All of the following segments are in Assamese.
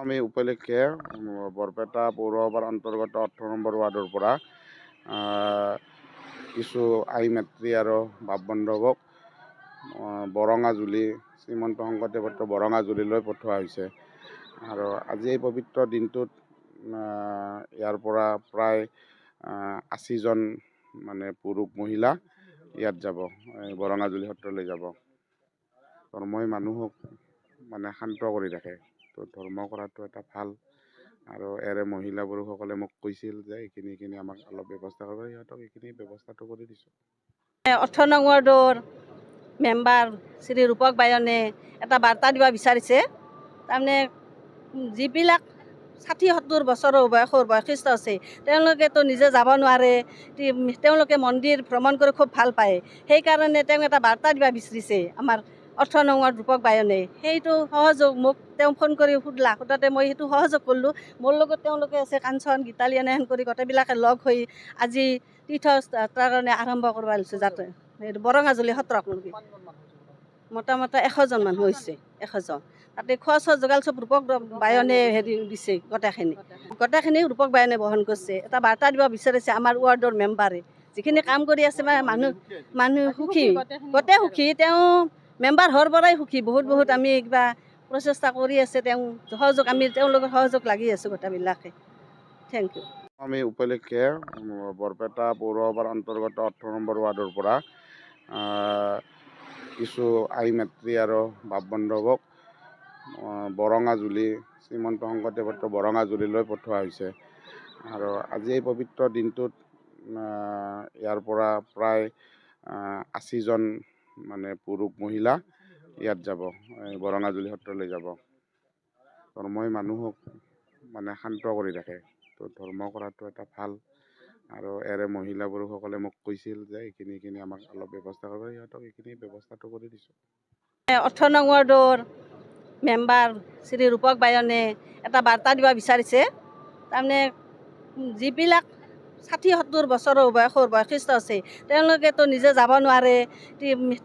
আমি উপলক্ষে বৰপেটা পৌৰসভাৰ অন্তৰ্গত 18 নম্বৰ ৱাৰ্ডৰ পৰা কিছু আই মাতৃ আৰু বাপ বান্ধৱক বৰঙাজুলি শ্ৰীমন্ত শংকৰদেৱ বৰঙাজুলিলৈ পঠোৱা হৈছে। আৰু আজি এই পবিত্ৰ দিনটোত ইয়াৰ পৰা প্ৰায় 80 জন পুৰুষ মহিলা ইয়াত যাব, বৰঙাজুলি সত্ৰলৈ যাব। ধৰ্মই মানুহক শান্ত কৰি ৰাখে। তো ধৰ্ম কৰাটো এটা ভাল। আৰু এৰে মহিলা পুৰুষসকলে মোক কৈছিল যে এইখিনি আমাক অলপ ব্যৱস্থা কৰিব, সিহঁতক এইখিনি ব্যৱস্থাটো কৰি দিছোঁ। 18 নং ৱাৰ্ডৰ মেম্বাৰ শ্ৰী ৰূপক বায়নে এটা বাৰ্তা দিব বিচাৰিছে। তাৰমানে যিবিলাক 60-70 বছৰৰ বয়সস্থ আছে, তেওঁলোকেতো নিজে যাব নোৱাৰে, তেওঁলোকে মন্দিৰ ভ্ৰমণ কৰি খুব ভাল পায়। সেইকাৰণে তেওঁ এটা বাৰ্তা দিব বিচাৰিছে আমাৰ 18 নং ৱাৰ্ড ৰূপক বায়নে। সেইটো সহযোগ মোক তেওঁ ফোন কৰি সোধাতে মই সেইটো সহযোগ কৰিলোঁ। মোৰ লগত তেওঁলোকে আছে, কাঞ্চন গীতালি এনেহেন কৰি গোটেইবিলাকে লগ হৈ আজি তীৰ্থযাত্ৰাৰ কাৰণে আৰম্ভ কৰিব লৈছোঁ। যাতে বৰঙাজুলি সত্ৰক মোটামুটি 100 জন মানুহ হৈছে, 100 জন। তাতে খোৱা চোৱা যোগাল চব ৰূপক বায়নে দিছে। গোটেইখিনি ৰূপক বায়নে বহন কৰিছে। এটা বাৰ্তা দিব বিচাৰিছে আমাৰ ৱাৰ্ডৰ মেম্বাৰে, যিখিনি কাম কৰি আছে মানুহ সুখী, গোটেই সুখী। তেওঁ মেম্বাৰ হোৱাৰ পৰাই সুখী। বহুত আমি কিবা প্ৰচেষ্টা কৰি আছে, তেওঁলোকৰ সহযোগ লাগি আছোঁ গোটেইবিলাকে। Thank you. আমি উপলক্ষে বৰপেটা পৌৰসভাৰ অন্তৰ্গত 18 নম্বৰ ৱাৰ্ডৰ পৰা কিছু আই মাতৃ আৰু বাপ বান্ধৱক বৰঙাজুলি শ্ৰীমন্ত শংকৰদেৱ বৰঙাজুলিলৈ পঠোৱা হৈছে। আৰু আজি এই পবিত্ৰ দিনটোত ইয়াৰ পৰা প্ৰায় 80 জন পুৰুষ মহিলা ইয়াত যাব, বৰঙাজুলি সত্ৰলৈ যাব। ধৰ্মই মানুহক শান্ত কৰি ৰাখে। তো ধৰ্ম কৰাটো এটা ভাল। আৰু এৰে মহিলা পুৰুষসকলে মোক কৈছিল যে এইখিনি আমাক অলপ ব্যৱস্থা কৰিব, সিহঁতক এইখিনি ব্যৱস্থাটো কৰি দিছোঁ। 18 নং ৱাৰ্ডৰ মেম্বাৰ শ্ৰী ৰূপক বায়নে এটা বাৰ্তা দিব বিচাৰিছে। তাৰমানে যিবিলাক 60-70 বছৰৰ বয়সস্থ আছে, তেওঁলোকেতো নিজে যাব নোৱাৰে,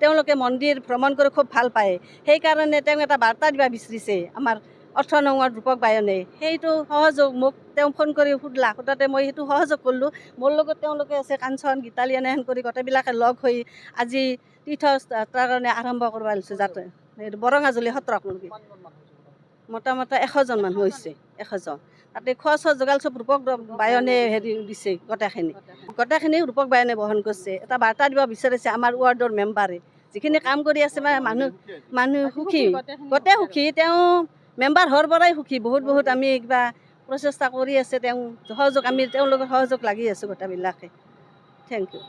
তেওঁলোকে মন্দিৰ ভ্ৰমণ কৰি খুব ভাল পায়। সেইকাৰণে তেওঁ এটা বাৰ্তা দিব বিচাৰিছে আমাৰ 18 নং ৱাৰ্ড ৰূপক বায়নে। সেইটো সহযোগ মোক তেওঁ ফোন কৰি সোধাতে মই সেইটো সহযোগ কৰিলোঁ। মোৰ লগত তেওঁলোকে আছে, কাঞ্চন গীতালি এনেহেন কৰি গোটেইবিলাকে লগ হৈ আজি তীৰ্থযাত্ৰাৰ কাৰণে আৰম্ভ কৰিব লৈছোঁ। যাতে বৰঙাজুলি সত্ৰক মোটামুটি 100 জন মানুহ হৈছে, 100 জন। তাতে খোৱা চোৱা যোগাল চব ৰূপক বায়নে দিছে। গোটেইখিনি ৰূপক বায়নে বহন কৰিছে। এটা বাৰ্তা দিব বিচাৰিছে আমাৰ ৱাৰ্ডৰ মেম্বাৰে, যিখিনি কাম কৰি আছে মানুহ সুখী, গোটেই সুখী। তেওঁ মেম্বাৰ হোৱাৰ পৰাই সুখী। বহুত আমি কিবা প্ৰচেষ্টা কৰি আছে, তেওঁলোকৰ সহযোগ লাগি আছোঁ গোটেইবিলাকে। Thank U.